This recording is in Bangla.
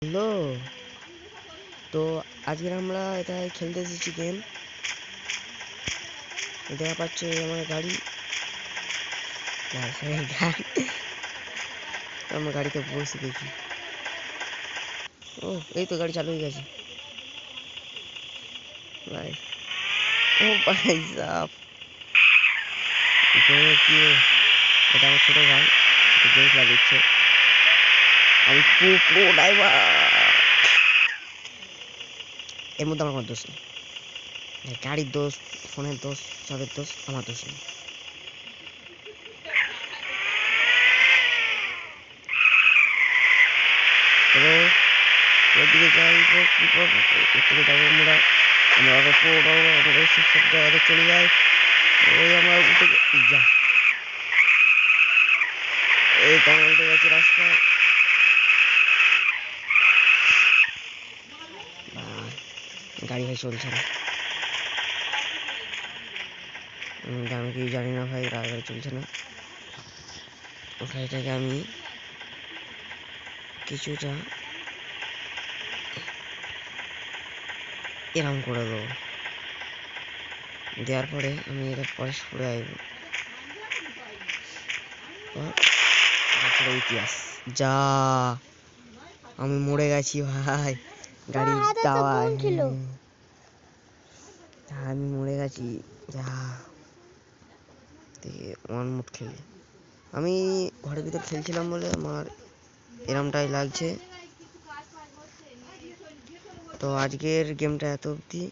হ্যালো, তো আজকে আমরা এটা খেলতে এসেছি গেম। দেখা পাচ্ছে আমার গাড়ি, আমরা গাড়িতে বসে দেখি। ও এই তো গাড়ি চালু হয়ে গেছে ভাই। ও ভাই সাহ, কি এটা আমার ছোট ভাই, গেম খেলা দিচ্ছে। আমি প্রো ড্রাইভার, এর মধ্যে আমার কোনো দোষ নেই। গাড়ির দোষ, ফোনের দোষ, সবের দোষ, আমার দোষ নেই। ওইদিকে যাই, কি করবো, ওইদিকে যাবো আমরা সব জায়গাতে চলে যাই। ওই আমরা উঠে যা, এই তো আমরা উঠে গেছি রাস্তায়। গাড়ি ভাই চলছে না, আমি কি জানি না ভাই, গাড়ি চলছে না। গাড়িটাকে আমি কিছুটা এরম করে দেবো, দেওয়ার পরে আমি এটা পরে সরে আসবো। ইতিহাস যা, আমি মরে গেছি ভাই, গাড়ির দাওয়ায় আমি মরে গেছি। যা ওয়ান মুড খেলি, আমি ঘরের ভিতর খেলছিলাম বলে আমার এরমটাই লাগছে। তো আজকের গেমটা এত অবধি।